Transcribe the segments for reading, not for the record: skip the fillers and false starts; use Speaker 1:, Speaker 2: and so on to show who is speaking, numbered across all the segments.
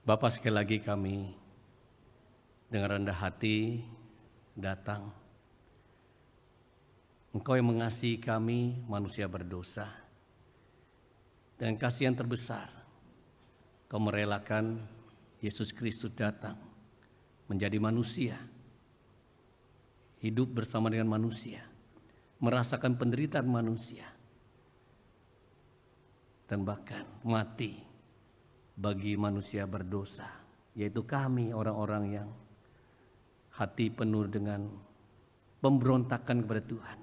Speaker 1: Bapa, sekali lagi kami dengan rendah hati datang. Engkau yang mengasihi kami, manusia berdosa. Dengan kasih yang terbesar, Kau merelakan Yesus Kristus datang menjadi manusia, hidup bersama dengan manusia, merasakan penderitaan manusia, dan bahkan mati bagi manusia berdosa, yaitu kami orang-orang yang hati penuh dengan pemberontakan kepada Tuhan.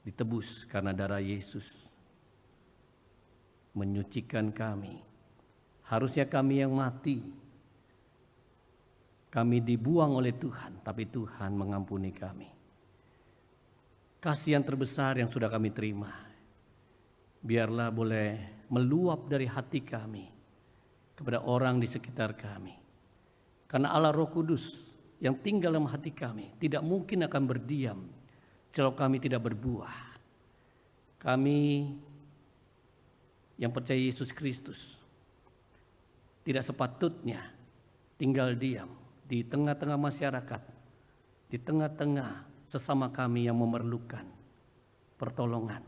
Speaker 1: Ditebus karena darah Yesus menyucikan kami. Harusnya kami yang mati, kami dibuang oleh Tuhan, tapi Tuhan mengampuni kami. Kasih yang terbesar yang sudah kami terima, biarlah boleh meluap dari hati kami kepada orang di sekitar kami. Karena Allah Roh Kudus yang tinggal dalam hati kami tidak mungkin akan berdiam kalau kami tidak berbuah. Kami yang percaya Yesus Kristus tidak sepatutnya tinggal diam di tengah-tengah masyarakat, di tengah-tengah sesama kami yang memerlukan pertolongan.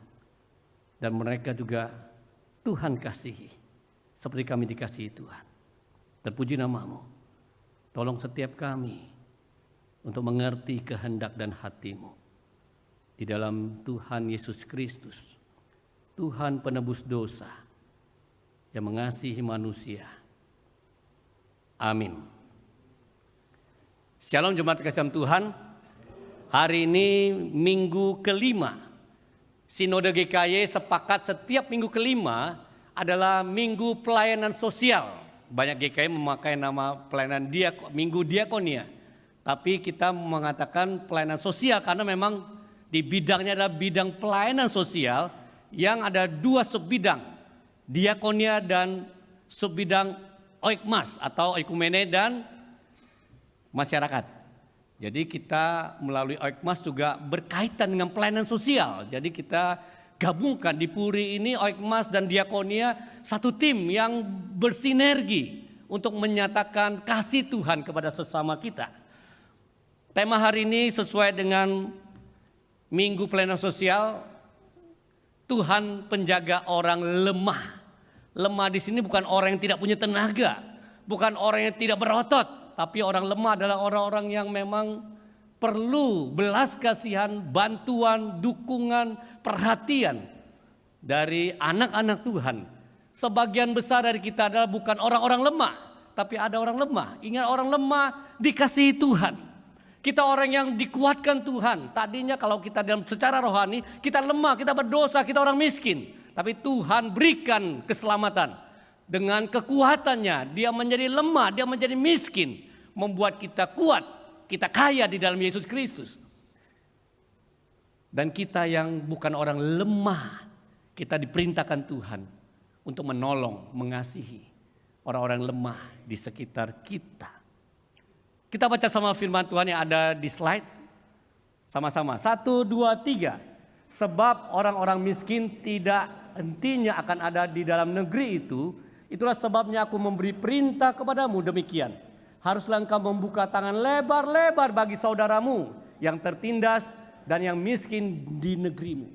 Speaker 1: Dan mereka juga Tuhan kasihi, seperti kami dikasihi Tuhan. Terpuji nama-Mu. Tolong setiap kami untuk mengerti kehendak dan hati-Mu. Di dalam Tuhan Yesus Kristus, Tuhan penebus dosa yang mengasihi manusia. Amin. Shalom jemaat kasih Tuhan. Hari ini minggu kelima. Sinode GKY sepakat setiap minggu kelima adalah minggu pelayanan sosial. Banyak GKY memakai nama pelayanan minggu diakonia. Tapi kita mengatakan pelayanan sosial karena memang di bidangnya adalah bidang pelayanan sosial yang ada dua subbidang. Diakonia dan subbidang oikmas atau oikumene dan masyarakat. Jadi kita melalui oikmas juga berkaitan dengan pelayanan sosial. Jadi kita gabungkan di Puri ini oikmas dan diakonia satu tim yang bersinergi untuk menyatakan kasih Tuhan kepada sesama kita. Tema hari ini sesuai dengan Minggu Pelayanan Sosial, Tuhan penjaga orang lemah. Lemah di sini bukan orang yang tidak punya tenaga, bukan orang yang tidak berotot. Tapi orang lemah adalah orang-orang yang memang perlu belas kasihan, bantuan, dukungan, perhatian dari anak-anak Tuhan. Sebagian besar dari kita adalah bukan orang-orang lemah, tapi ada orang lemah. Ingat, orang lemah dikasihi Tuhan. Kita orang yang dikuatkan Tuhan. Tadinya kalau kita dalam secara rohani, kita lemah, kita berdosa, kita orang miskin. Tapi Tuhan berikan keselamatan. Dengan kekuatannya, dia menjadi lemah, dia menjadi miskin. Membuat kita kuat, kita kaya di dalam Yesus Kristus. Dan kita yang bukan orang lemah, kita diperintahkan Tuhan untuk menolong, mengasihi orang-orang lemah di sekitar kita. Kita baca sama firman Tuhan yang ada di slide. Sama-sama, 1, 2, 3. Sebab orang-orang miskin tidak hentinya akan ada di dalam negeri itu. Itulah sebabnya aku memberi perintah kepadamu demikian. Haruslah engkau membuka tangan lebar-lebar bagi saudaramu yang tertindas dan yang miskin di negerimu.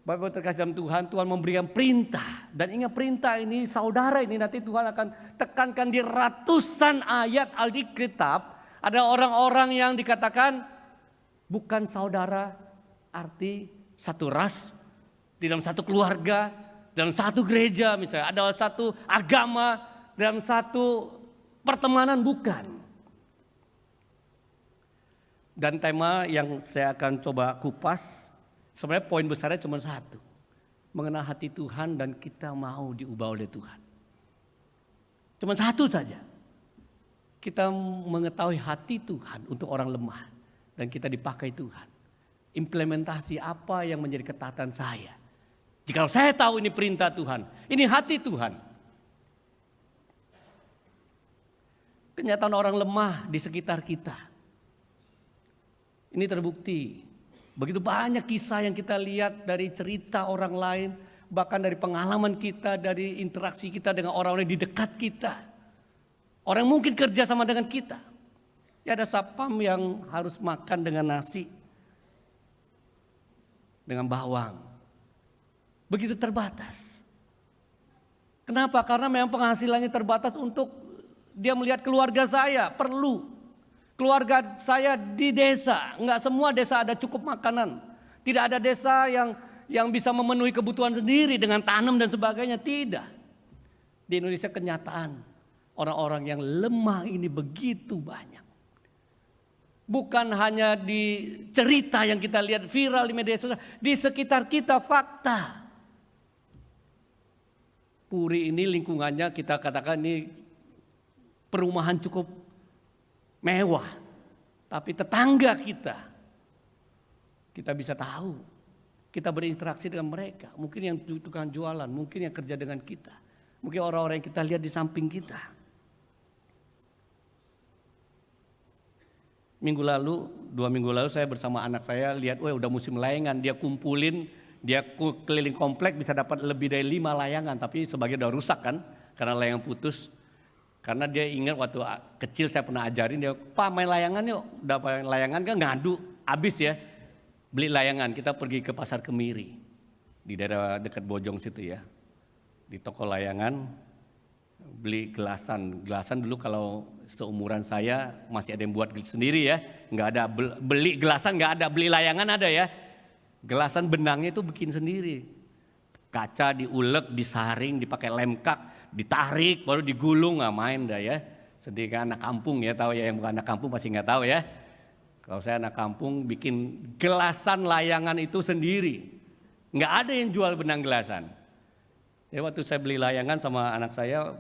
Speaker 1: Bapak terkasih dalam Tuhan, Tuhan memberikan perintah. Dan ingat, perintah ini saudara ini nanti Tuhan akan tekankan di ratusan ayat Alkitab. Ada orang-orang yang dikatakan bukan saudara, arti satu ras, di dalam satu keluarga, dalam satu gereja misalnya, ada satu agama, dalam satu pertemanan, bukan. Dan tema yang saya akan coba kupas, sebenarnya poin besarnya cuma satu. Mengenal hati Tuhan dan kita mau diubah oleh Tuhan. Cuma satu saja. Kita mengetahui hati Tuhan untuk orang lemah. Dan kita dipakai Tuhan. Implementasi apa yang menjadi ketaatan saya. Jika saya tahu ini perintah Tuhan, ini hati Tuhan. Kenyataan orang lemah di sekitar kita. Ini terbukti. Begitu banyak kisah yang kita lihat dari cerita orang lain. bahkan dari pengalaman kita, dari interaksi kita dengan orang-orang di dekat kita. Orang yang mungkin kerja sama dengan kita. Ya ada sapam yang harus makan dengan nasi, dengan bawang. Begitu terbatas. Kenapa? Karena memang penghasilannya terbatas untuk dia melihat keluarga saya perlu. Keluarga saya di desa, enggak semua desa ada cukup makanan. Tidak ada desa yang bisa memenuhi kebutuhan sendiri dengan tanam dan sebagainya, tidak. Di Indonesia kenyataan orang-orang yang lemah ini begitu banyak. Bukan hanya di cerita yang kita lihat viral di media sosial, di sekitar kita fakta. Puri ini lingkungannya kita katakan ini perumahan cukup mewah. Tapi tetangga kita bisa tahu. Kita berinteraksi dengan mereka. Mungkin yang tukang jualan, mungkin yang kerja dengan kita. Mungkin orang-orang yang kita lihat di samping kita. Dua minggu lalu saya bersama anak saya lihat, udah musim layangan. Dia kumpulin, dia keliling komplek bisa dapat lebih dari 5 layangan. Tapi sebagian udah rusak kan, karena layangan putus. Karena dia ingat waktu kecil saya pernah ajarin dia, Pak main layangan yuk. Udah main layangan kan ngadu, habis ya. Beli layangan, kita pergi ke Pasar Kemiri. Di daerah dekat Bojong situ ya. Di toko layangan, beli gelasan. Gelasan dulu kalau seumuran saya masih ada yang buat sendiri ya. Nggak ada beli gelasan, nggak ada, beli layangan ada ya. Gelasan benangnya itu bikin sendiri. Kaca diulek, disaring, dipakai lem kak, ditarik, baru digulung, nggak main dah ya. Sedih kan anak kampung ya, tahu ya, yang bukan anak kampung pasti nggak tahu ya. Kalau saya anak kampung bikin gelasan layangan itu sendiri. Nggak ada yang jual benang gelasan. Ya waktu saya beli layangan sama anak saya,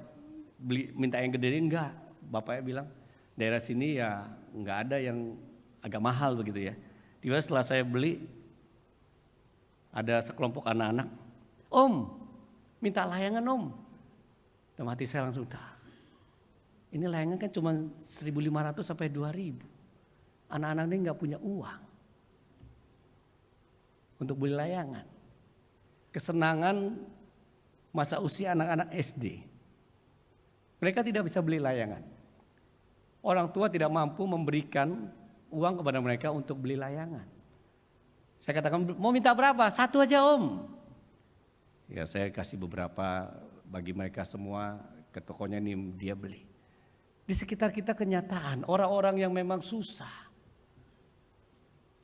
Speaker 1: minta yang gede, enggak. Bapaknya bilang, daerah sini ya nggak ada yang agak mahal begitu ya. Tiba setelah saya beli, ada sekelompok anak-anak, Om, minta layangan Om. Dalam hati saya langsung, ini layangan kan cuma 1.500 sampai 2.000. Anak-anak ini nggak punya uang untuk beli layangan. Kesenangan masa usia anak-anak SD. Mereka tidak bisa beli layangan. Orang tua tidak mampu memberikan uang kepada mereka untuk beli layangan. Saya katakan, mau minta berapa? 1 aja Om. Ya saya kasih beberapa bagi mereka semua, ke tokonya nih dia beli. Di sekitar kita kenyataan orang-orang yang memang susah.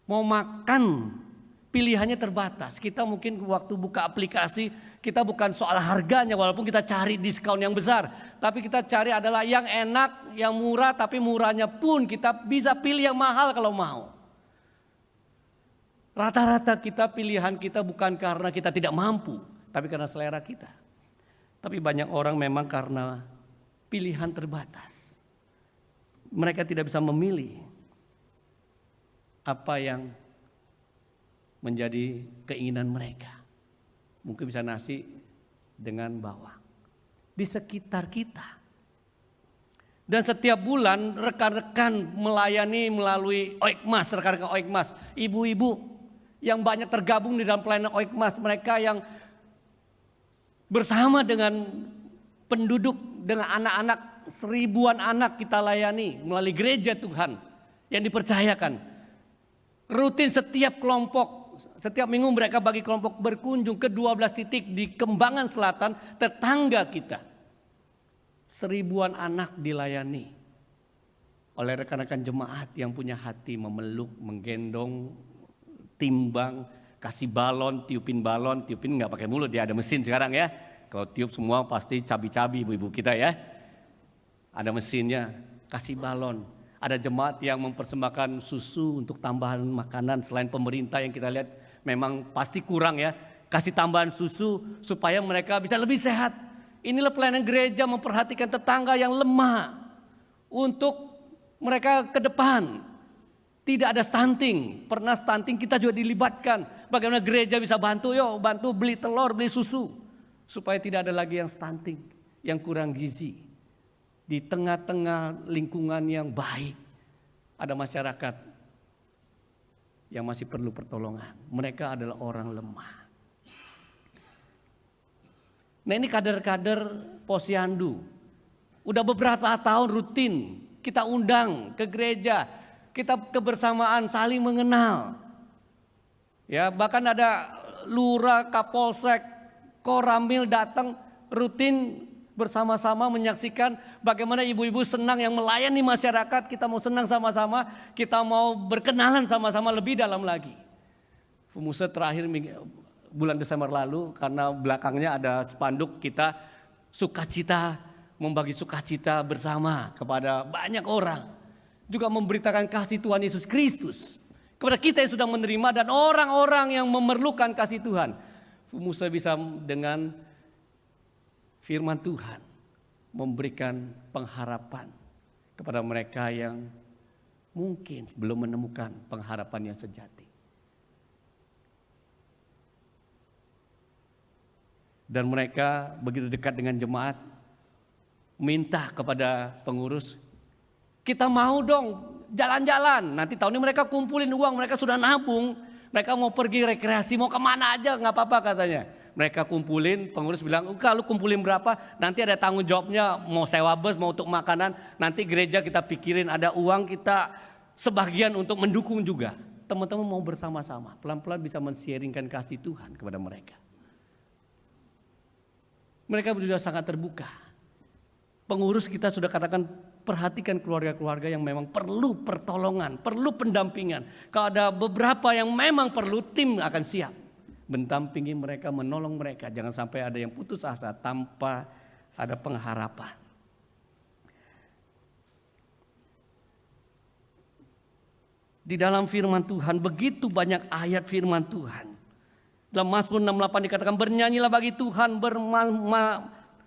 Speaker 1: Mau makan pilihannya terbatas. Kita mungkin waktu buka aplikasi kita bukan soal harganya walaupun kita cari diskon yang besar. Tapi kita cari adalah yang enak, yang murah tapi murahnya pun kita bisa pilih yang mahal kalau mau. Rata-rata pilihan kita bukan karena kita tidak mampu. Tapi karena selera kita. Tapi banyak orang memang karena pilihan terbatas. Mereka tidak bisa memilih apa yang menjadi keinginan mereka. Mungkin bisa nasi dengan bawang. Di sekitar kita. Dan setiap bulan rekan-rekan melayani melalui Oikmas, rekan-rekan Oikmas. Ibu-ibu yang banyak tergabung di dalam pelayanan Oikmas. Mereka yang bersama dengan penduduk, dengan anak-anak, 1000-an anak kita layani melalui gereja Tuhan yang dipercayakan. Rutin setiap kelompok, setiap minggu mereka bagi kelompok berkunjung ke 12 titik di Kembangan Selatan, tetangga kita. 1000-an anak dilayani oleh rekan-rekan jemaat yang punya hati memeluk, menggendong, timbang, kasih balon, tiupin nggak pakai mulut ya, ada mesin sekarang ya. Kalau tiup semua pasti cabi-cabi ibu-ibu kita ya. Ada mesinnya, kasih balon. Ada jemaat yang mempersembahkan susu untuk tambahan makanan selain pemerintah yang kita lihat memang pasti kurang ya. Kasih tambahan susu supaya mereka bisa lebih sehat. Inilah pelayanan gereja memperhatikan tetangga yang lemah untuk mereka ke depan. Tidak ada stunting, pernah stunting kita juga dilibatkan. Bagaimana gereja bisa bantu, bantu beli telur, beli susu. Supaya tidak ada lagi yang stunting, yang kurang gizi. Di tengah-tengah lingkungan yang baik, ada masyarakat yang masih perlu pertolongan. Mereka adalah orang lemah. Nah ini kader-kader Posyandu. Udah beberapa tahun rutin kita undang ke gereja. Kita kebersamaan saling mengenal. Ya, bahkan ada lurah, kapolsek, koramil datang rutin bersama-sama menyaksikan bagaimana ibu-ibu senang yang melayani masyarakat. Kita mau senang sama-sama, kita mau berkenalan sama-sama lebih dalam lagi. Pemusat terakhir bulan Desember lalu, karena belakangnya ada spanduk kita sukacita, membagi sukacita bersama kepada banyak orang. Juga memberitakan kasih Tuhan Yesus Kristus kepada kita yang sudah menerima dan orang-orang yang memerlukan kasih Tuhan. Musa bisa dengan firman Tuhan memberikan pengharapan kepada mereka yang mungkin belum menemukan pengharapan yang sejati. Dan mereka begitu dekat dengan jemaat, minta kepada pengurus, kita mau dong jalan-jalan. Nanti tahun ini mereka kumpulin uang, mereka sudah nabung. Mereka mau pergi rekreasi, mau kemana aja gak apa-apa katanya. Mereka kumpulin, pengurus bilang, enggak lu kumpulin berapa, nanti ada tanggung jawabnya, mau sewa bus, mau untuk makanan. Nanti gereja kita pikirin, ada uang kita sebagian untuk mendukung juga. Teman-teman mau bersama-sama, pelan-pelan bisa men-sharingkan kasih Tuhan kepada mereka. Mereka sudah sangat terbuka. Pengurus kita sudah katakan, perhatikan keluarga-keluarga yang memang perlu pertolongan, perlu pendampingan. Kalau ada beberapa yang memang perlu, tim akan siap mendampingi mereka, menolong mereka. Jangan sampai ada yang putus asa tanpa ada pengharapan. Di dalam firman Tuhan, begitu banyak ayat firman Tuhan. Dalam Mazmur 68 dikatakan, bernyanyilah bagi Tuhan,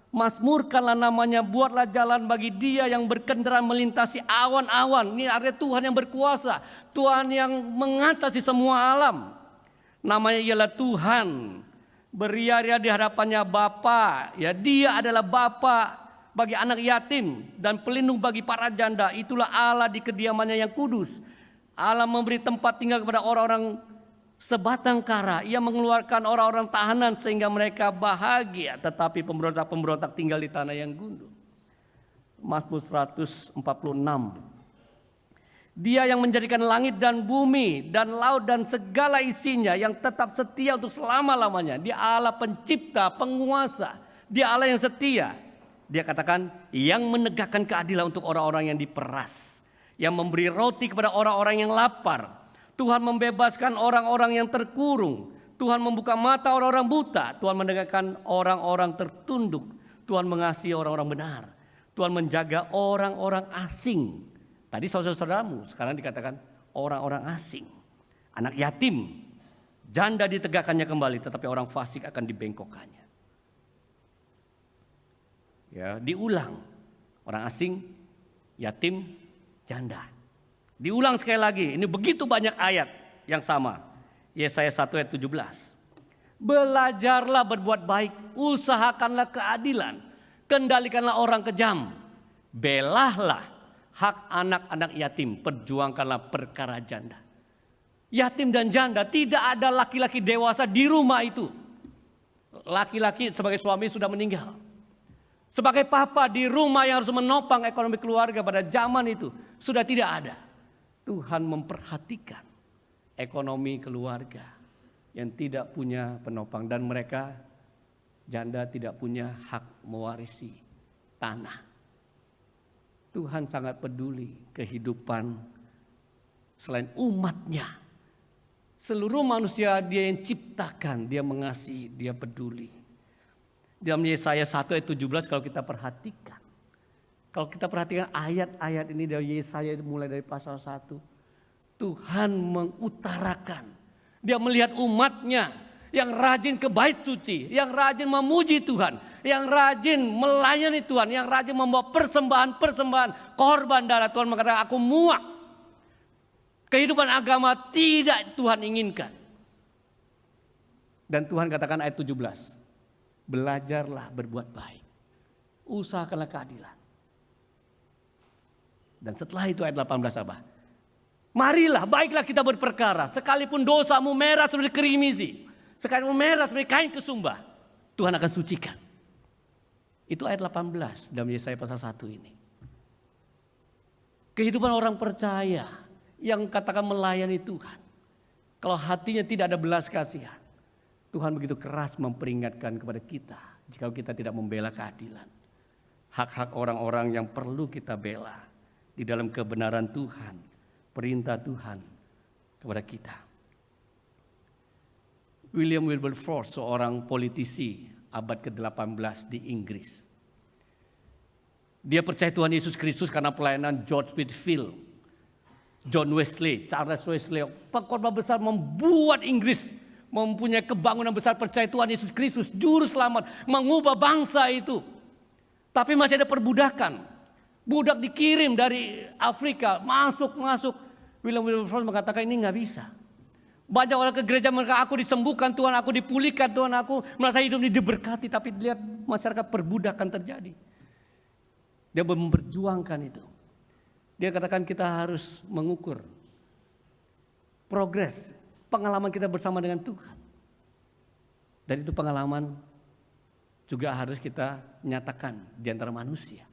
Speaker 1: masmurkanlah namanya, buatlah jalan bagi dia yang berkendaraan melintasi awan-awan. Ini artinya Tuhan yang berkuasa, Tuhan yang mengatasi semua alam. Namanya ialah Tuhan, beria-ria di hadapannya Bapa. Ya, dia adalah Bapa bagi anak yatim dan pelindung bagi para janda. Itulah Allah di kediamannya yang kudus. Allah memberi tempat tinggal kepada orang-orang sebatang kara. Ia mengeluarkan orang-orang tahanan sehingga mereka bahagia. Tetapi pemberontak-pemberontak tinggal di tanah yang gundul. Mazmur 146. Dia yang menjadikan langit dan bumi dan laut dan segala isinya, yang tetap setia untuk selama-lamanya. Dia Allah pencipta, penguasa. Dia Allah yang setia. Dia katakan, yang menegakkan keadilan untuk orang-orang yang diperas. Yang memberi roti kepada orang-orang yang lapar. Tuhan membebaskan orang-orang yang terkurung. Tuhan membuka mata orang-orang buta. Tuhan menegakkan orang-orang tertunduk. Tuhan mengasihi orang-orang benar. Tuhan menjaga orang-orang asing. Tadi saudara-saudaramu, sekarang dikatakan orang-orang asing. Anak yatim, janda ditegakkannya kembali, tetapi orang fasik akan dibengkokkannya. Ya, diulang. Orang asing, yatim, janda. Diulang sekali lagi, ini begitu banyak ayat yang sama. Yesaya 1 ayat 17. Belajarlah berbuat baik, usahakanlah keadilan, kendalikanlah orang kejam, belahlah hak anak-anak yatim, perjuangkanlah perkara janda. Yatim dan janda, tidak ada laki-laki dewasa di rumah itu. Laki-laki sebagai suami sudah meninggal. Sebagai papa di rumah yang harus menopang ekonomi keluarga pada zaman itu sudah tidak ada. Tuhan memperhatikan ekonomi keluarga yang tidak punya penopang, dan mereka janda tidak punya hak mewarisi tanah. Tuhan sangat peduli kehidupan selain umatnya. Seluruh manusia dia yang ciptakan, dia mengasihi, dia peduli. Dalam Yesaya 1 ayat 17 kalau kita perhatikan. Kalau kita perhatikan ayat-ayat ini dari Yesaya mulai dari pasal 1. Tuhan mengutarakan. Dia melihat umatnya yang rajin ke bait suci. Yang rajin memuji Tuhan. Yang rajin melayani Tuhan. Yang rajin membawa persembahan-persembahan korban darah. Tuhan mengatakan, aku muak. Kehidupan agama tidak Tuhan inginkan. Dan Tuhan katakan ayat 17. Belajarlah berbuat baik. Usahakanlah keadilan. Dan setelah itu ayat 18 apa? Marilah, baiklah kita berperkara. Sekalipun dosamu merah seperti kerimisi. Sekalipun merah seperti kain kesumba. Tuhan akan sucikan. Itu ayat 18 dalam Yesaya pasal 1 ini. Kehidupan orang percaya yang katakan melayani Tuhan. Kalau hatinya tidak ada belas kasihan, Tuhan begitu keras memperingatkan kepada kita jika kita tidak membela keadilan. Hak-hak orang-orang yang perlu kita bela di dalam kebenaran Tuhan, perintah Tuhan kepada kita. William Wilberforce, seorang politisi abad ke-18 di Inggris. Dia percaya Tuhan Yesus Kristus karena pelayanan George Whitefield, John Wesley, Charles Wesley, pengkhotbah besar membuat Inggris mempunyai kebangunan besar percaya Tuhan Yesus Kristus, juru selamat, mengubah bangsa itu. Tapi masih ada perbudakan. Budak dikirim dari Afrika, masuk. William Wilberforce mengatakan ini nggak bisa. Banyak orang ke gereja mereka, aku disembuhkan Tuhan, aku dipulihkan Tuhan, aku merasa hidup ini diberkati. Tapi lihat masyarakat perbudakan terjadi. Dia memperjuangkan itu. Dia katakan kita harus mengukur progres, pengalaman kita bersama dengan Tuhan. Dan itu pengalaman juga harus kita nyatakan di antara manusia.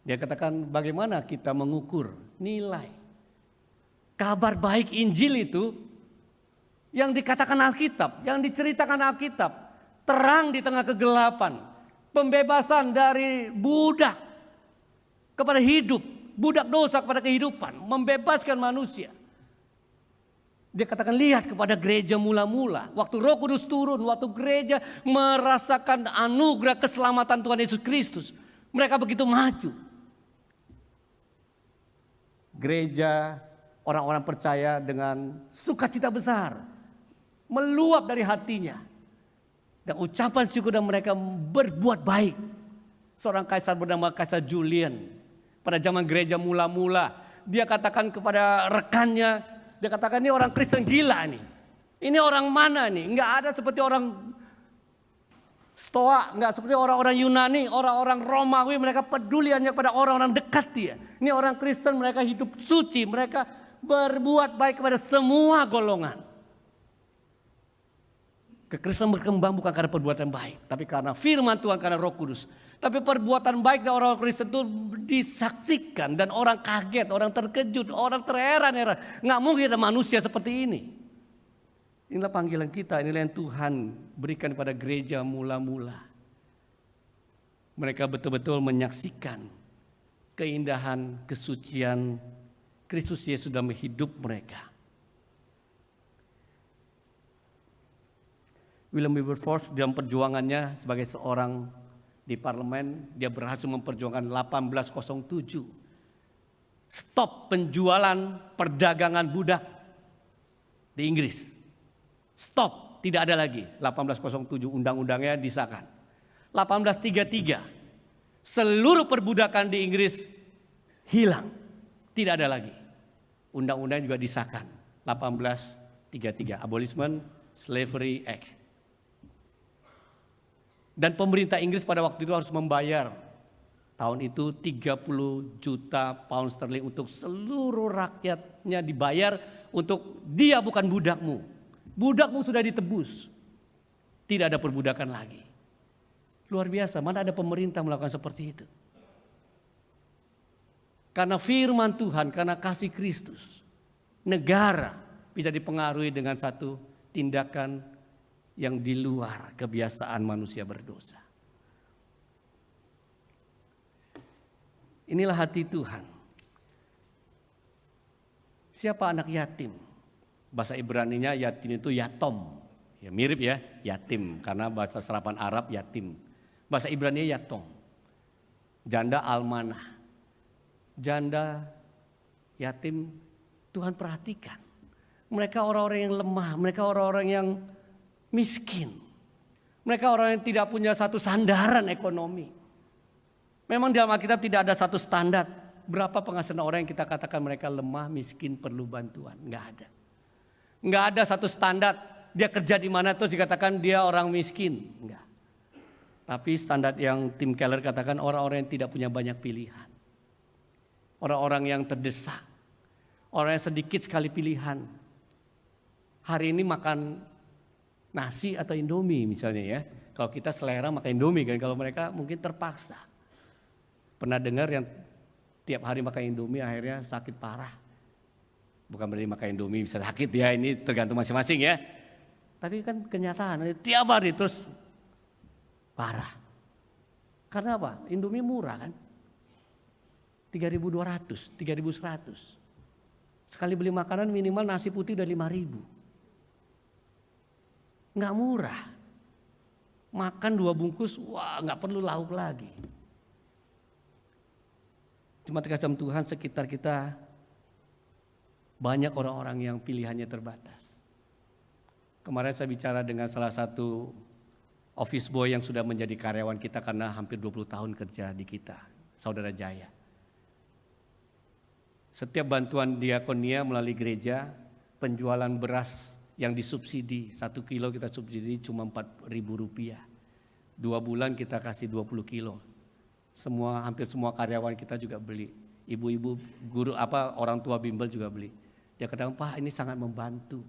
Speaker 1: Dia katakan bagaimana kita mengukur nilai kabar baik Injil itu yang dikatakan Alkitab, yang diceritakan Alkitab, terang di tengah kegelapan, pembebasan dari budak kepada hidup, budak dosa kepada kehidupan, membebaskan manusia. Dia katakan lihat kepada gereja mula-mula, waktu Roh Kudus turun, waktu gereja merasakan anugerah keselamatan Tuhan Yesus Kristus, mereka begitu maju. Gereja orang-orang percaya dengan sukacita besar meluap dari hatinya dan ucapan syukur, dan mereka berbuat baik. Seorang kaisar bernama Kaisar Julian pada zaman gereja mula-mula, dia katakan kepada rekannya, dia katakan ini orang Kristen gila nih. Ini orang mana nih? Enggak ada seperti orang Stoa, enggak seperti orang-orang Yunani, orang-orang Romawi, mereka peduli hanya kepada orang-orang dekat dia. Ini orang Kristen, mereka hidup suci, mereka berbuat baik kepada semua golongan. Kekristenan berkembang bukan karena perbuatan baik, tapi karena firman Tuhan, karena Roh Kudus. Tapi perbuatan baik dari orang Kristen itu disaksikan dan orang kaget, orang terkejut, orang terheran-heran. Nggak mungkin ada manusia seperti ini. Inilah panggilan kita, inilah yang Tuhan berikan kepada gereja mula-mula. Mereka betul-betul menyaksikan keindahan, kesucian Kristus Yesus dalam hidup mereka. William Wilberforce dalam perjuangannya sebagai seorang di parlemen, dia berhasil memperjuangkan 1807. Stop penjualan perdagangan budak di Inggris. Stop, tidak ada lagi. 1807 undang-undangnya disahkan. 1833 seluruh perbudakan di Inggris hilang, tidak ada lagi. Undang-undang juga disahkan. 1833 Abolishment Slavery Act. Dan pemerintah Inggris pada waktu itu harus membayar tahun itu 30 juta pound sterling untuk seluruh rakyatnya, dibayar untuk dia bukan budakmu. Budakmu sudah ditebus. Tidak ada perbudakan lagi. Luar biasa, mana ada pemerintah melakukan seperti itu. Karena firman Tuhan, karena kasih Kristus, negara bisa dipengaruhi dengan satu tindakan yang di luar kebiasaan manusia berdosa. Inilah hati Tuhan. Siapa anak yatim? Bahasa Ibraninya yatim itu yatom. Ya, mirip ya, yatim, karena bahasa serapan Arab yatim. Bahasa Ibrani yatom. Janda almanah. Janda yatim, Tuhan perhatikan. Mereka orang-orang yang lemah, mereka orang-orang yang miskin. Mereka orang yang tidak punya satu sandaran ekonomi. Memang di dalam Alkitab tidak ada satu standar berapa penghasilan orang yang kita katakan mereka lemah, miskin, perlu bantuan. Enggak ada. Enggak ada satu standar dia kerja di mana terus dikatakan dia orang miskin. Enggak. Tapi standar yang Tim Keller katakan orang-orang yang tidak punya banyak pilihan. Orang-orang yang terdesak. Orang yang sedikit sekali pilihan. Hari ini makan Nasi atau Indomie misalnya ya. Kalau kita selera makan Indomie kan, kalau mereka mungkin terpaksa. Pernah dengar yang tiap hari makan Indomie akhirnya sakit parah. Bukan berarti makan Indomie bisa sakit ya, ini tergantung masing-masing ya. Tapi kan kenyataan tiap hari terus parah. Karena apa? Indomie murah kan. 3.200, 3.100. Sekali beli makanan minimal nasi putih udah 5.000. Nggak murah. Makan 2 bungkus, wah nggak perlu lauk lagi. Cuma terkasih Tuhan sekitar kita banyak orang-orang yang pilihannya terbatas. Kemarin saya bicara dengan salah satu office boy yang sudah menjadi karyawan kita karena hampir 20 tahun kerja di kita, Saudara Jaya. Setiap bantuan diakonia melalui gereja, penjualan beras yang disubsidi, 1 kilo kita subsidi cuma Rp4.000. 2 bulan kita kasih 20 kilo. Hampir semua karyawan kita juga beli. Ibu-ibu guru orang tua bimbel juga beli. Dia katakan, Pak ini sangat membantu.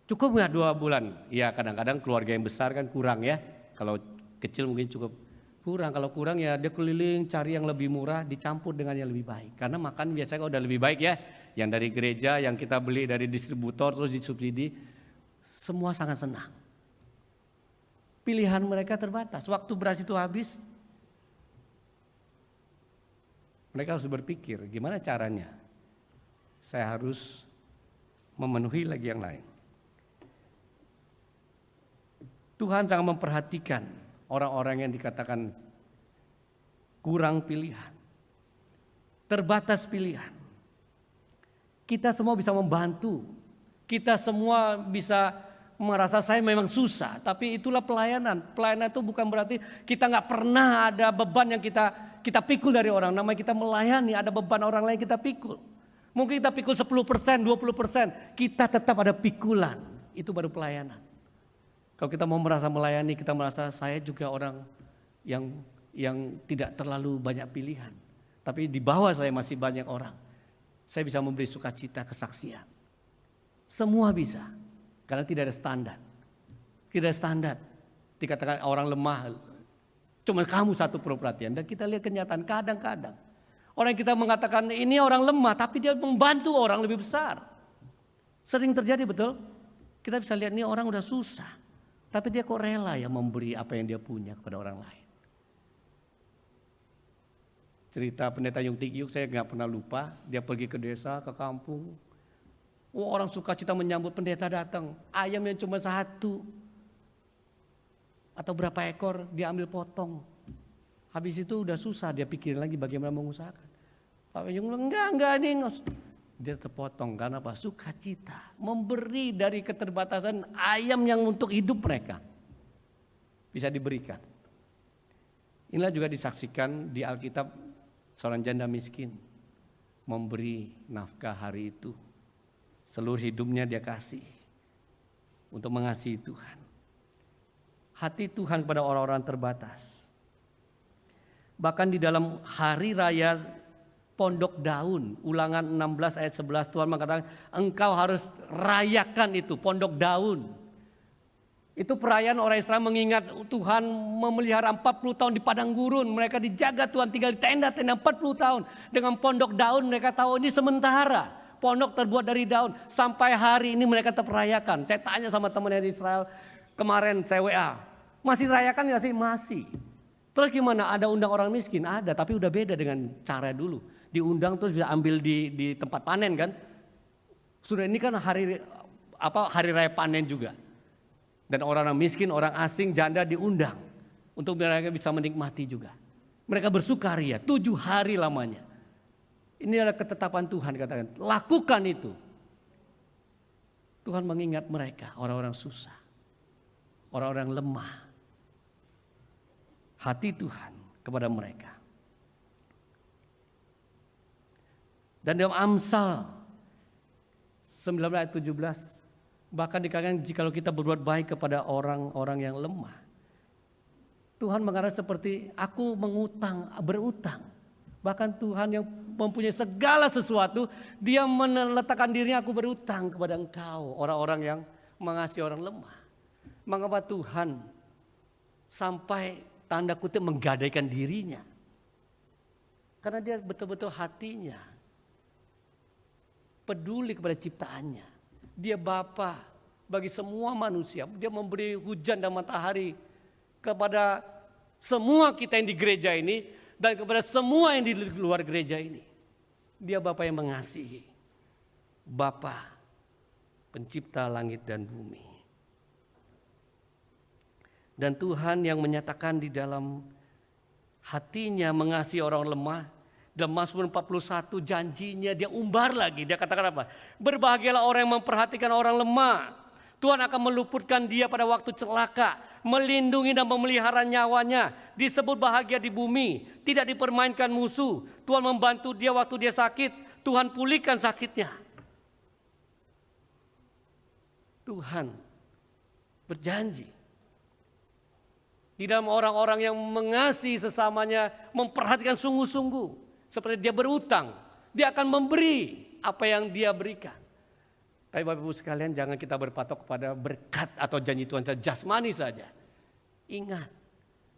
Speaker 1: Cukup nggak 2 bulan? Ya kadang-kadang keluarga yang besar kan kurang ya. Kalau kecil mungkin cukup. Kurang, kalau kurang ya dia keliling cari yang lebih murah dicampur dengan yang lebih baik. Karena makan biasanya udah lebih baik ya. Yang dari gereja, yang kita beli dari distributor terus disubsidi. Semua sangat senang. Pilihan mereka terbatas. Waktu beras itu habis, mereka harus berpikir gimana caranya. Saya harus memenuhi lagi yang lain. Tuhan sangat memperhatikan orang-orang yang dikatakan kurang pilihan, terbatas pilihan. Kita semua bisa membantu, kita semua bisa merasa saya memang susah, tapi itulah pelayanan. Pelayanan itu bukan berarti kita nggak pernah ada beban yang kita pikul dari orang. Namanya kita melayani, ada beban orang lain kita pikul. Mungkin kita pikul 10%, 20%, kita tetap ada pikulan. Itu baru pelayanan. Kalau kita mau merasa melayani, kita merasa saya juga orang yang tidak terlalu banyak pilihan. Tapi di bawah saya masih banyak orang. Saya bisa memberi sukacita, kesaksian. Semua bisa. Karena tidak ada standar. Tidak ada standar. Dikatakan orang lemah, cuma kamu satu perhatian. Dan kita lihat kenyataan kadang-kadang. Orang yang kita mengatakan ini orang lemah, tapi dia membantu orang lebih besar. Sering terjadi betul. Kita bisa lihat ini orang udah susah. Tapi dia kok rela ya memberi apa yang dia punya kepada orang lain. Cerita pendeta Yung Tik Yuk saya nggak pernah lupa. Dia pergi ke desa, ke kampung. Orang sukacita menyambut pendeta datang. Ayam yang cuma 1 atau berapa ekor dia ambil potong. Habis itu udah susah dia pikirin lagi bagaimana mengusahakan. Pak Yung bilang enggak ini. Dia terpotong karena apa? Sukacita. Memberi dari keterbatasan ayam yang untuk hidup mereka. Bisa diberikan. Inilah juga disaksikan di Alkitab seorang janda miskin. Memberi nafkah hari itu. Seluruh hidupnya dia kasih. Untuk mengasihi Tuhan. Hati Tuhan kepada orang-orang terbatas. Bahkan di dalam hari raya Pondok Daun, Ulangan 16 ayat 11 Tuhan mengatakan engkau harus rayakan itu, Pondok Daun. Itu perayaan orang Israel mengingat Tuhan memelihara 40 tahun di padang gurun. Mereka dijaga Tuhan tinggal di tenda-tenda 40 tahun. Dengan Pondok Daun mereka tahu ini sementara. Pondok terbuat dari daun. Sampai hari ini mereka tetap rayakan. Saya tanya sama teman dari Israel kemarin saya WA. Masih rayakan gak sih? Masih. Terus gimana? Ada undang orang miskin? Ada, tapi udah beda dengan cara dulu. Diundang terus bisa ambil di tempat panen kan. Sudah ini kan hari raya panen juga. Dan orang miskin, orang asing, janda diundang. Untuk mereka bisa menikmati juga. Mereka bersukaria 7 hari lamanya. Ini adalah ketetapan Tuhan katakan. Lakukan itu. Tuhan mengingat mereka, orang-orang susah. Orang-orang lemah. Hati Tuhan kepada mereka. Dan dalam Amsal 19 ayat 17 bahkan dikatakan jikalau kita berbuat baik kepada orang-orang yang lemah. Tuhan mengatakan seperti aku berutang. Bahkan Tuhan yang mempunyai segala sesuatu, dia meletakkan dirinya aku berutang kepada engkau. Orang-orang yang mengasihi orang lemah? Mengapa Tuhan sampai tanda kutip menggadaikan dirinya? Karena dia betul-betul hatinya peduli kepada ciptaannya. Dia Bapa bagi semua manusia. Dia memberi hujan dan matahari kepada semua kita yang di gereja ini dan kepada semua yang di luar gereja ini. Dia Bapa yang mengasihi. Bapa pencipta langit dan bumi. Dan Tuhan yang menyatakan di dalam hatinya mengasihi orang lemah. Dalam Mazmur 41 janjinya dia umbar lagi. Dia katakan apa? Berbahagialah orang yang memperhatikan orang lemah. Tuhan akan meluputkan dia pada waktu celaka. Melindungi dan memelihara nyawanya. Disebut bahagia di bumi. Tidak dipermainkan musuh. Tuhan membantu dia waktu dia sakit. Tuhan pulihkan sakitnya. Tuhan berjanji. Di dalam orang-orang yang mengasihi sesamanya. Memperhatikan sungguh-sungguh. Seperti dia berutang, dia akan memberi apa yang dia berikan. Tapi Bapak Ibu sekalian, jangan kita berpatok kepada berkat atau janji Tuhan saja, jasmani saja. Ingat,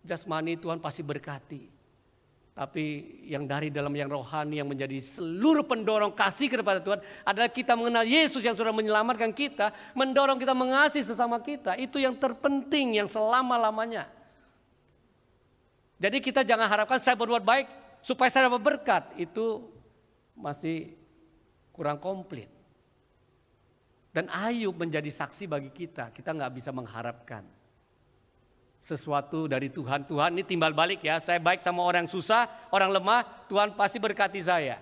Speaker 1: jasmani Tuhan pasti berkati. Tapi yang dari dalam yang rohani yang menjadi seluruh pendorong kasih kepada Tuhan adalah kita mengenal Yesus yang sudah menyelamatkan kita, mendorong kita mengasihi sesama kita. Itu yang terpenting, yang selama-lamanya. Jadi kita jangan harapkan saya berbuat baik supaya saya dapat berkat, itu masih kurang komplit. Dan Ayub menjadi saksi bagi kita. Kita nggak bisa mengharapkan sesuatu dari Tuhan. Tuhan ini timbal balik ya, saya baik sama orang susah, orang lemah, Tuhan pasti berkati saya.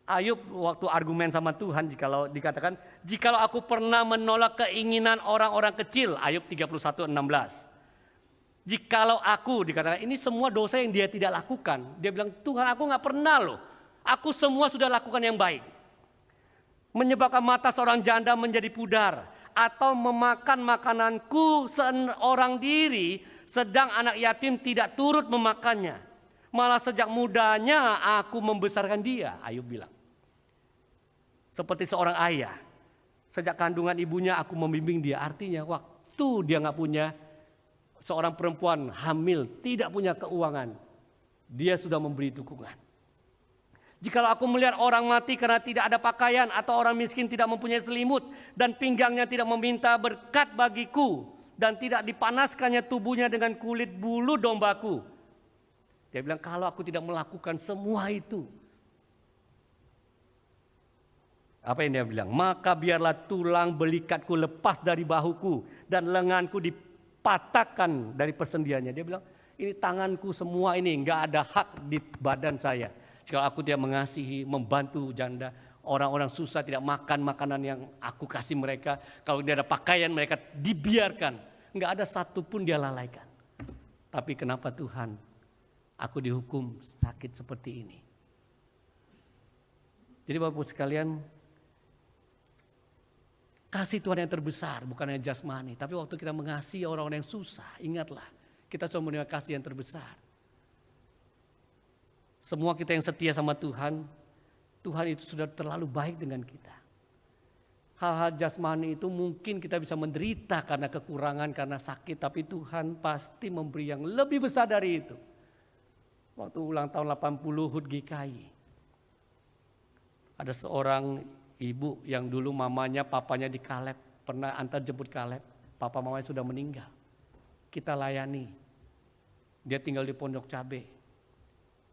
Speaker 1: Ayub waktu argumen sama Tuhan, jikalau dikatakan, jikalau aku pernah menolak keinginan orang-orang kecil, Ayub 31:16. Jikalau aku, dikatakan ini semua dosa yang dia tidak lakukan. Dia bilang, Tuhan aku gak pernah loh. Aku semua sudah lakukan yang baik. Menyebabkan mata seorang janda menjadi pudar. Atau memakan makananku seorang diri. Sedang anak yatim tidak turut memakannya. Malah sejak mudanya aku membesarkan dia. Ayub bilang. Seperti seorang ayah. Sejak kandungan ibunya aku membimbing dia. Artinya waktu dia gak punya seorang perempuan hamil, tidak punya keuangan, dia sudah memberi dukungan. Jikalau aku melihat orang mati karena tidak ada pakaian atau orang miskin tidak mempunyai selimut dan pinggangnya tidak meminta berkat bagiku dan tidak dipanaskannya tubuhnya dengan kulit bulu dombaku. Dia bilang kalau aku tidak melakukan semua itu. Apa yang dia bilang? Maka biarlah tulang belikatku lepas dari bahuku dan lenganku dipatahkan dari persendiannya. Dia bilang, ini tanganku semua ini nggak ada hak di badan saya. Jika aku tidak mengasihi, membantu janda, orang-orang susah tidak makan makanan yang aku kasih mereka. Kalau dia ada pakaian mereka dibiarkan. Nggak ada satupun dia lalaikan. Tapi kenapa Tuhan, aku dihukum sakit seperti ini? Jadi Bapak-Ibu sekalian, kasih Tuhan yang terbesar bukan hanya jasmani. Tapi waktu kita mengasihi orang-orang yang susah, ingatlah kita sudah menerima kasih yang terbesar. Semua kita yang setia sama Tuhan, Tuhan itu sudah terlalu baik dengan kita. Hal-hal jasmani itu mungkin kita bisa menderita karena kekurangan, karena sakit. Tapi Tuhan pasti memberi yang lebih besar dari itu. Waktu ulang tahun 80 HUT GKI. Ada seorang ibu yang dulu mamanya, papanya di Kaleb. Pernah antar jemput Kaleb. Papa mamanya sudah meninggal. Kita layani. Dia tinggal di Pondok Cabe.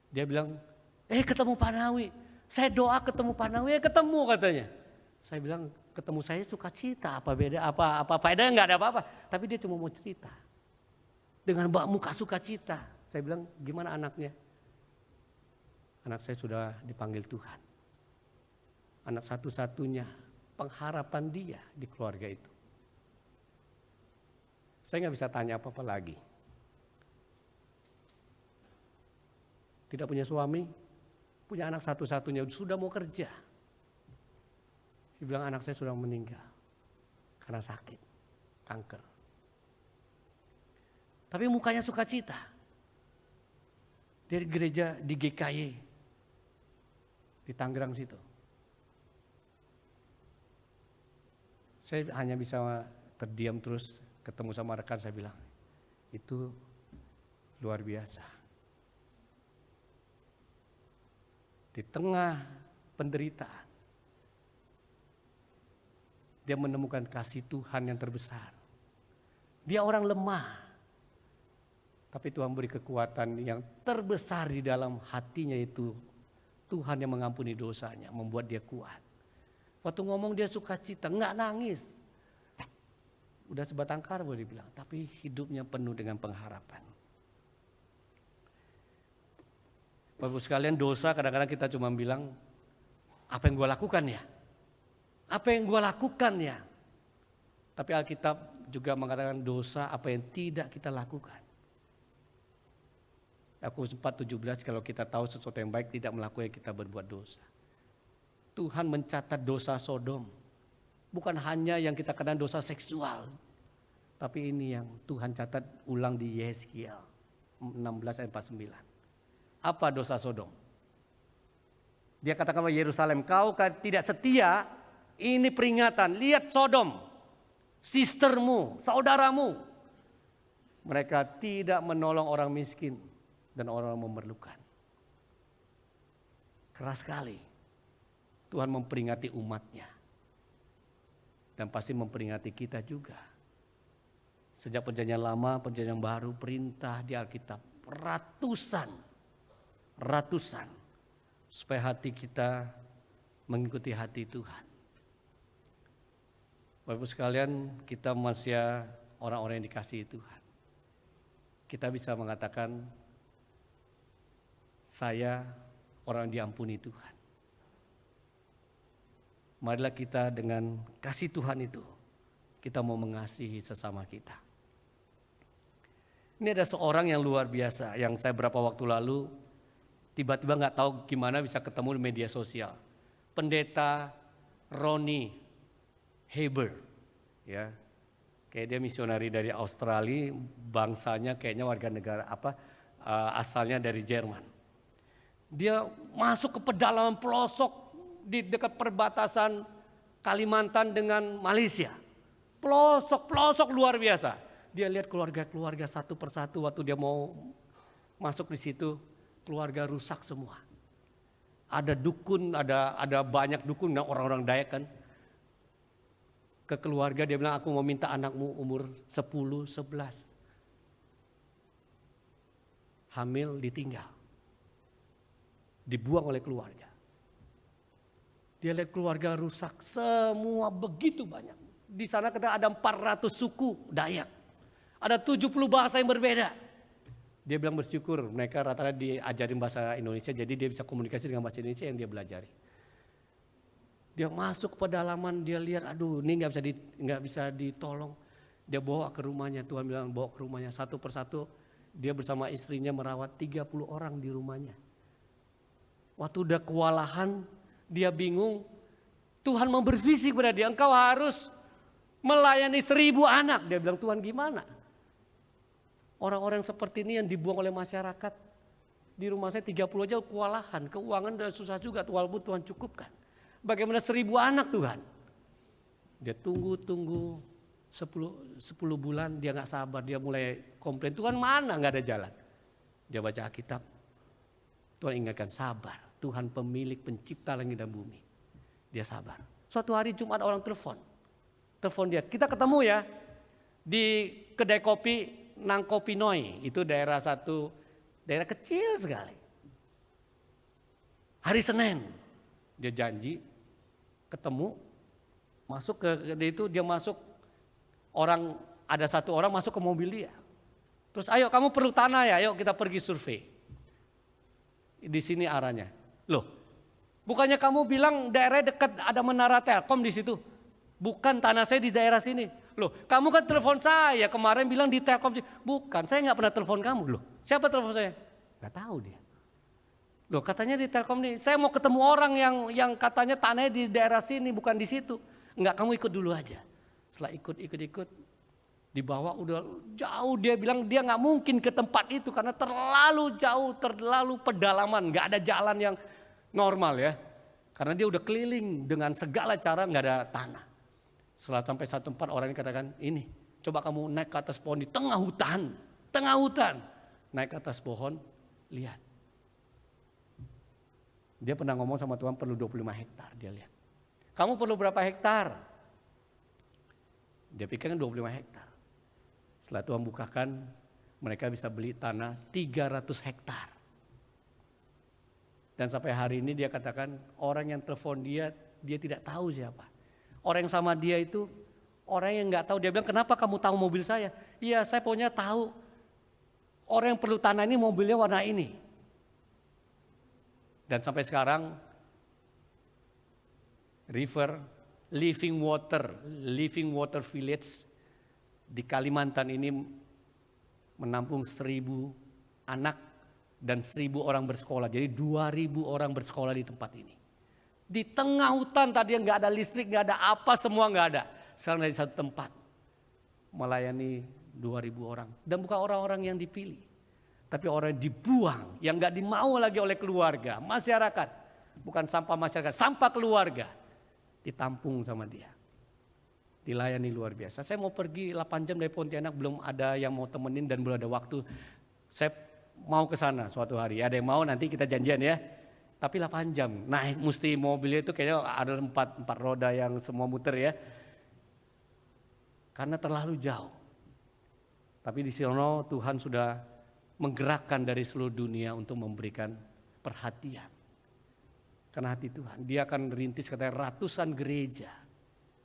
Speaker 1: Dia bilang, ketemu Pak Nawi. Saya doa ketemu Pak Nawi, ketemu katanya. Saya bilang, ketemu saya sukacita, apa beda, apa faedahnya, nggak ada apa-apa. Tapi dia cuma mau cerita. Dengan muka sukacita. Saya bilang, gimana anaknya? Anak saya sudah dipanggil Tuhan. Anak satu-satunya pengharapan dia di keluarga itu. Saya nggak bisa tanya apa-apa lagi. Tidak punya suami, punya anak satu-satunya, sudah mau kerja. Dia bilang anak saya sudah meninggal karena sakit, kanker. Tapi mukanya sukacita. Dari gereja di GKY di Tangerang situ. Saya hanya bisa terdiam terus, ketemu sama rekan saya bilang, itu luar biasa. Di tengah penderitaan, dia menemukan kasih Tuhan yang terbesar. Dia orang lemah, tapi Tuhan beri kekuatan yang terbesar di dalam hatinya, itu Tuhan yang mengampuni dosanya, membuat dia kuat. Waktu ngomong dia sukacita, enggak nangis. Udah sebatang kara boleh dibilang, tapi hidupnya penuh dengan pengharapan. Bapak sekalian, dosa kadang-kadang kita cuma bilang, apa yang gue lakukan ya? Apa yang gue lakukan ya? Tapi Alkitab juga mengatakan dosa apa yang tidak kita lakukan. Yakobus 4:17, kalau kita tahu sesuatu yang baik tidak melakukannya, kita berbuat dosa. Tuhan mencatat dosa Sodom. Bukan hanya yang kita kenal dosa seksual. Tapi ini yang Tuhan catat ulang di Yeskiel 16 ayat 49. Apa dosa Sodom? Dia katakan kepada Yerusalem, kau tidak setia, ini peringatan. Lihat Sodom, sistermu, saudaramu. Mereka tidak menolong orang miskin dan orang memerlukan. Keras sekali. Tuhan memperingati umatnya. Dan pasti memperingati kita juga. Sejak perjanjian lama, perjanjian baru, perintah di Alkitab. Ratusan. Supaya hati kita mengikuti hati Tuhan. Bapak sekalian, kita masih orang-orang yang dikasihi Tuhan. Kita bisa mengatakan, saya orang yang diampuni Tuhan. Marilah kita dengan kasih Tuhan itu, kita mau mengasihi sesama kita. Ini ada seorang yang luar biasa, yang saya beberapa waktu lalu tiba-tiba nggak tahu gimana bisa ketemu di media sosial. Pendeta Ronnie Haber, ya, kayak dia misionari dari Australia, bangsanya kayaknya warga negara asalnya dari Jerman. Dia masuk ke pedalaman pelosok di dekat perbatasan Kalimantan dengan Malaysia. Pelosok luar biasa. Dia lihat keluarga-keluarga satu persatu waktu dia mau masuk di situ, keluarga rusak semua. Ada dukun, ada banyak dukun, orang-orang Dayak kan. Ke keluarga dia bilang, aku mau minta anakmu umur 10, 11. Hamil ditinggal. Dibuang oleh keluarga. Dia lihat keluarga rusak semua begitu banyak. Di sana kita ada 400 suku Dayak. Ada 70 bahasa yang berbeda. Dia bilang bersyukur mereka rata-rata diajarin bahasa Indonesia, jadi dia bisa komunikasi dengan bahasa Indonesia yang dia belajari. Dia masuk ke pedalaman, dia lihat aduh ini nggak bisa ditolong. Dia bawa ke rumahnya, Tuhan bilang bawa ke rumahnya satu persatu. Dia bersama istrinya merawat 30 orang di rumahnya. Waktu udah kewalahan, dia bingung, Tuhan mau bervisi kepada dia, engkau harus melayani 1000 anak. Dia bilang, Tuhan gimana? Orang-orang seperti ini yang dibuang oleh masyarakat. Di rumah saya 30 aja kewalahan, keuangan udah susah juga, walaupun Tuhan cukupkan. Bagaimana 1000 anak Tuhan? Dia tunggu 10 bulan, dia gak sabar, dia mulai komplain, Tuhan mana gak ada jalan. Dia baca Alkitab, Tuhan ingatkan sabar. Tuhan pemilik pencipta langit dan bumi. Dia sabar. Suatu hari Jumat orang telepon dia, kita ketemu ya di kedai kopi Nangkopinoi. Itu daerah kecil sekali. Hari Senin dia janji ketemu, masuk ke kedai itu, dia masuk, ada satu orang masuk ke mobil dia. Terus ayo kamu perlu tanah ya, ayo kita pergi survei. Di sini arahnya. Loh, bukannya kamu bilang daerah dekat ada menara Telkom di situ? Bukan, tanah saya di daerah sini. Loh, kamu kan telepon saya kemarin bilang di Telkom. Bukan, saya nggak pernah telepon kamu. Loh, siapa telepon saya? Nggak tahu dia. Loh, katanya di Telkom nih. Saya mau ketemu orang yang katanya tanahnya di daerah sini, bukan di situ. Enggak, kamu ikut dulu aja. Setelah ikut, dibawa udah jauh, dia bilang dia nggak mungkin ke tempat itu karena terlalu jauh, terlalu pedalaman, nggak ada jalan yang normal ya. Karena dia udah keliling dengan segala cara, nggak ada tanah. Setelah sampai satu tempat orang ini katakan, ini coba kamu naik ke atas pohon di tengah hutan. Tengah hutan. Naik ke atas pohon, lihat. Dia pernah ngomong sama Tuhan perlu 25 hektar, dia lihat. Kamu perlu berapa hektar? Dia pikirkan 25 hektar. Setelah Tuhan bukakan, mereka bisa beli tanah 300 hektar. Dan sampai hari ini dia katakan orang yang telepon dia tidak tahu siapa. Orang yang sama dia itu orang yang nggak tahu. Dia bilang, kenapa kamu tahu mobil saya? Iya, saya pokoknya tahu. Orang yang perlu tanah ini mobilnya warna ini. Dan sampai sekarang Living Water Village di Kalimantan ini menampung 1.000 anak dan 1.000 orang bersekolah. Jadi 2.000 orang bersekolah di tempat ini. Di tengah hutan tadi yang nggak ada listrik, nggak ada apa, semua nggak ada. Sekarang dari satu tempat melayani 2.000 orang. Dan bukan orang-orang yang dipilih, tapi orang yang dibuang, yang nggak dimau lagi oleh keluarga, masyarakat. Bukan sampah masyarakat, sampah keluarga. Ditampung sama dia. Dilayani luar biasa. Saya mau pergi 8 jam dari Pontianak, belum ada yang mau temenin dan belum ada waktu. Saya mau ke sana suatu hari. Ada yang mau, nanti kita janjian ya. Tapi 8 jam. Naik mesti mobilnya itu kayaknya ada 4 roda yang semua muter ya. Karena terlalu jauh. Tapi di sana Tuhan sudah menggerakkan dari seluruh dunia untuk memberikan perhatian. Karena hati Tuhan, dia akan rintis katanya ratusan gereja.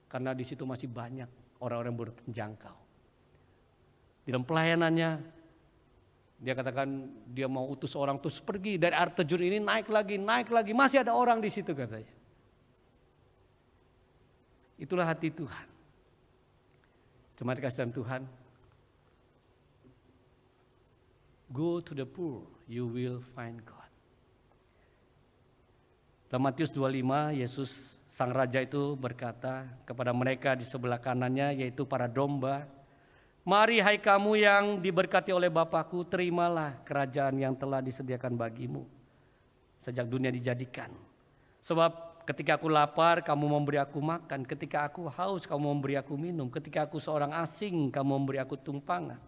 Speaker 1: Karena di situ masih banyak orang-orang berjangkau. Di dalam pelayanannya, dia katakan dia mau utus orang terus pergi dari air terjun ini naik lagi, masih ada orang di situ katanya. Itulah hati Tuhan. Jemaat kasih dalam Tuhan, go to the poor, you will find God. Dalam Matius 25, Yesus sang raja itu berkata kepada mereka di sebelah kanannya, yaitu para domba, mari hai kamu yang diberkati oleh Bapakku, terimalah kerajaan yang telah disediakan bagimu sejak dunia dijadikan. Sebab ketika aku lapar, kamu memberi aku makan. Ketika aku haus, kamu memberi aku minum. Ketika aku seorang asing, kamu memberi aku tumpangan.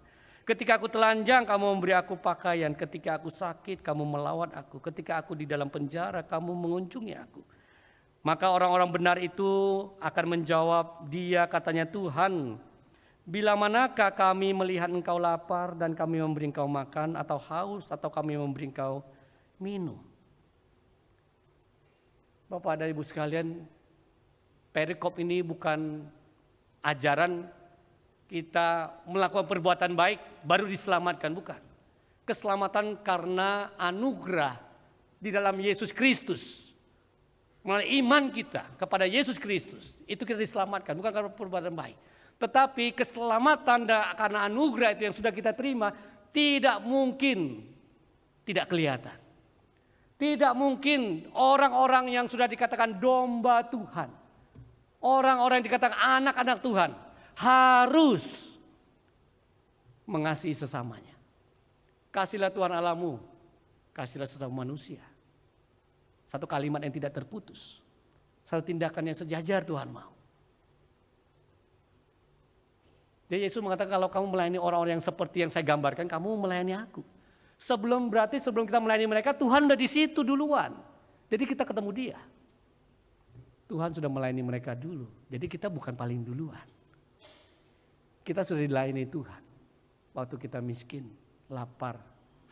Speaker 1: Ketika aku telanjang, kamu memberi aku pakaian. Ketika aku sakit, kamu melawat aku. Ketika aku di dalam penjara, kamu mengunjungi aku. Maka orang-orang benar itu akan menjawab, dia katanya, Tuhan, bila manakah kami melihat engkau lapar dan kami memberi engkau makan, atau haus atau kami memberi engkau minum. Bapak dan Ibu sekalian, perikop ini bukan ajaran kita melakukan perbuatan baik baru diselamatkan, bukan. Keselamatan karena anugerah di dalam Yesus Kristus. Melalui iman kita kepada Yesus Kristus, itu kita diselamatkan, bukan karena perbuatan baik. Tetapi keselamatan karena anugerah itu yang sudah kita terima tidak mungkin tidak kelihatan. Tidak mungkin orang-orang yang sudah dikatakan domba Tuhan, orang-orang yang dikatakan anak-anak Tuhan harus mengasihi sesamanya. Kasihlah Tuhan Allahmu, kasihlah sesama manusia. Satu kalimat yang tidak terputus, satu tindakan yang sejajar Tuhan mau. Jadi Yesus mengatakan kalau kamu melayani orang-orang yang seperti yang saya gambarkan, kamu melayani aku. Sebelum kita melayani mereka, Tuhan udah di situ duluan. Jadi kita ketemu dia. Tuhan sudah melayani mereka dulu. Jadi kita bukan paling duluan. Kita sudah dilayani Tuhan. Waktu kita miskin, lapar,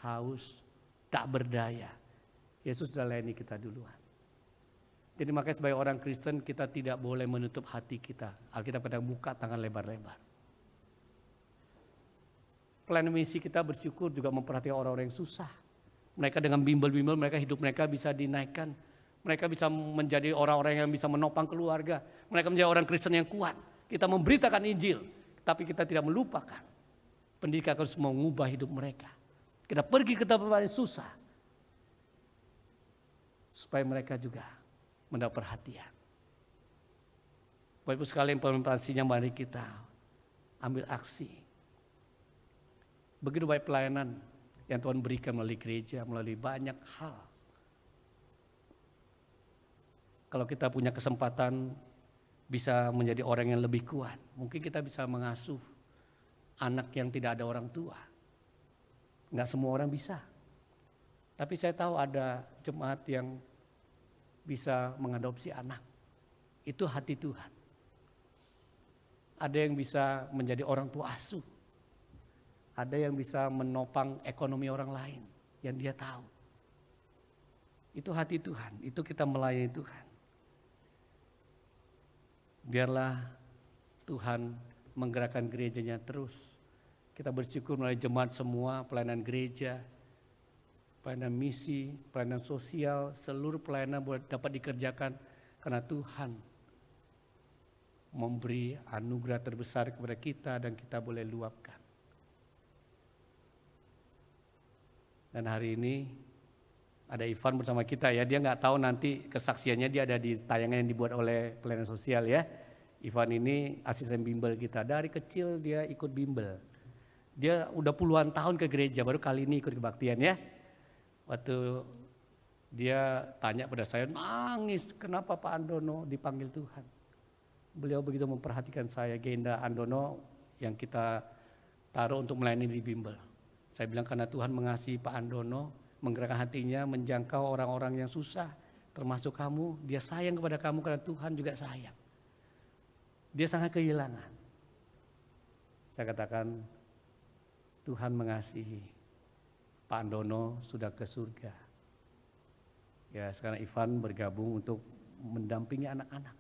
Speaker 1: haus, tak berdaya. Yesus sudah layani kita duluan. Jadi makanya sebagai orang Kristen kita tidak boleh menutup hati kita. Alkitab kadang buka tangan lebar-lebar. Pelayanan misi kita bersyukur juga memperhatikan orang-orang yang susah. Mereka dengan bimbel-bimbel hidup mereka bisa dinaikkan. Mereka bisa menjadi orang-orang yang bisa menopang keluarga. Mereka menjadi orang Kristen yang kuat. Kita memberitakan Injil, tapi kita tidak melupakan pendidikan harus mengubah hidup mereka. Kita pergi ke tempat yang susah, supaya mereka juga mendapat perhatian. Bapak Ibu sekalian, implementasinya mari kita ambil aksi. Begitu baik pelayanan yang Tuhan berikan melalui gereja, melalui banyak hal. Kalau kita punya kesempatan bisa menjadi orang yang lebih kuat. Mungkin kita bisa mengasuh anak yang tidak ada orang tua. Enggak semua orang bisa. Tapi saya tahu ada jemaat yang bisa mengadopsi anak. Itu hati Tuhan. Ada yang bisa menjadi orang tua asuh. Ada yang bisa menopang ekonomi orang lain yang dia tahu. Itu hati Tuhan, itu kita melayani Tuhan. Biarlah Tuhan menggerakkan gerejanya terus. Kita bersyukur melalui jemaat semua, pelayanan gereja, pelayanan misi, pelayanan sosial, seluruh pelayanan dapat dikerjakan karena Tuhan memberi anugerah terbesar kepada kita dan kita boleh luapkan. Dan hari ini ada Ivan bersama kita ya, dia nggak tahu nanti kesaksiannya, dia ada di tayangan yang dibuat oleh pelayanan sosial ya. Ivan ini asisten bimbel kita, dari kecil dia ikut bimbel. Dia udah puluhan tahun ke gereja, baru kali ini ikut kebaktian ya. Waktu dia tanya pada saya, nangis, kenapa Pak Andono dipanggil Tuhan. Beliau begitu memperhatikan saya, Genda Andono yang kita taruh untuk melayani di bimbel. Saya bilang karena Tuhan mengasihi Pak Andono, menggerakkan hatinya menjangkau orang-orang yang susah, termasuk kamu. Dia sayang kepada kamu karena Tuhan juga sayang. Dia sangat kehilangan. Saya katakan Tuhan mengasihi. Pak Andono sudah ke surga. Ya, sekarang Ivan bergabung untuk mendampingi anak-anak.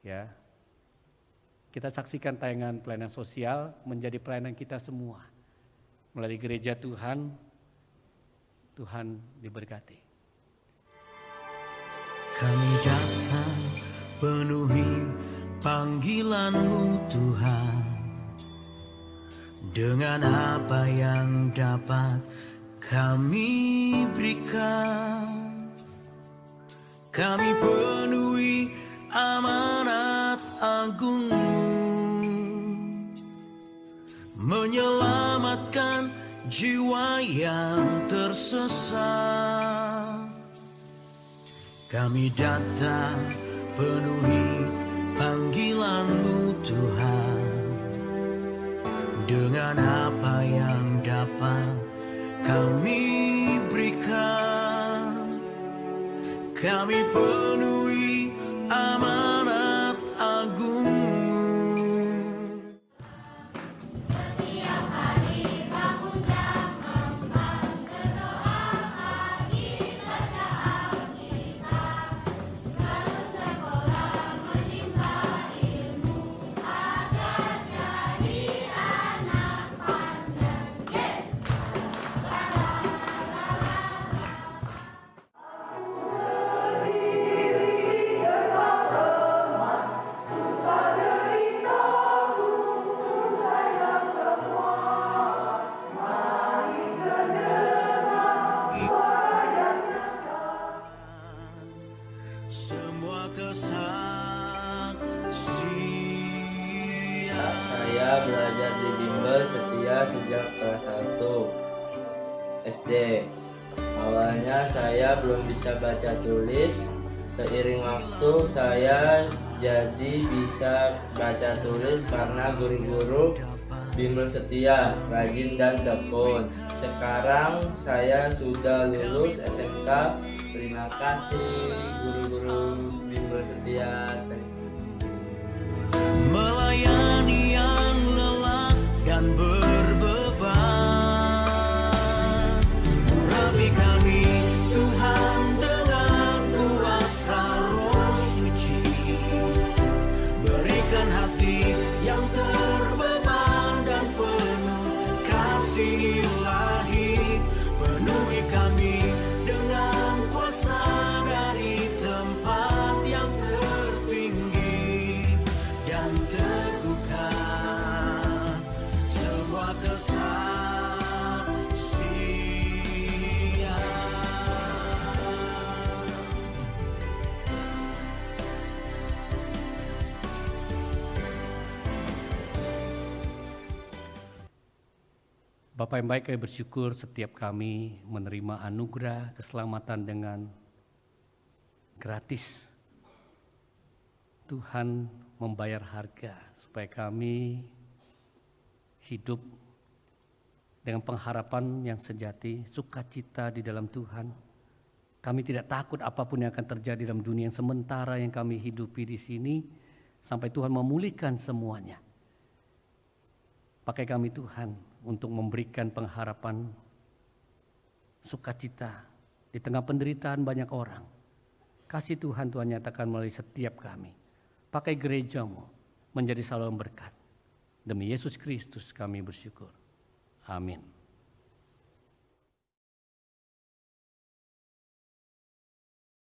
Speaker 1: Ya, kita saksikan tayangan pelayanan sosial menjadi pelayanan kita semua. Melalui gereja Tuhan, Tuhan diberkati.
Speaker 2: Kami datang penuhi panggilan-Mu Tuhan, dengan apa yang dapat kami berikan. Kami penuhi amanat agung-Mu, menyelamatkan jiwa yang tersesat. Kami datang penuhi panggilan-Mu Tuhan, dengan apa yang dapat kami berikan. Kami penuhi amanat agung-Mu.
Speaker 3: Saya belajar di bimbel setia sejak kelas 1 SD. Awalnya saya belum bisa baca tulis. Seiring waktu saya jadi bisa baca tulis karena guru-guru bimbel setia, rajin dan tekun. Sekarang saya sudah lulus SMK. Terima kasih guru-guru bimbel setia.
Speaker 2: Melayani yang lelah dan berbeban, urapi kami Tuhan dengan kuasa Roh Suci. Berikan hati yang terbeban dan penuh kasih ilahi. Penuhi kami dengan kuasa dari tempat yang tertinggi, dan teguhkan semua kesaksian.
Speaker 1: Bapak yang baik, kami bersyukur setiap kami menerima anugerah keselamatan dengan gratis. Tuhan membayar harga supaya kami hidup dengan pengharapan yang sejati, sukacita di dalam Tuhan. Kami tidak takut apapun yang akan terjadi dalam dunia yang sementara yang kami hidupi di sini, sampai Tuhan memulihkan semuanya. Pakai kami Tuhan untuk memberikan pengharapan, sukacita di tengah penderitaan banyak orang. Kasih Tuhan nyatakan melalui setiap kami. Pakai gerejamu menjadi saluran berkat. Demi Yesus Kristus kami bersyukur. Amin.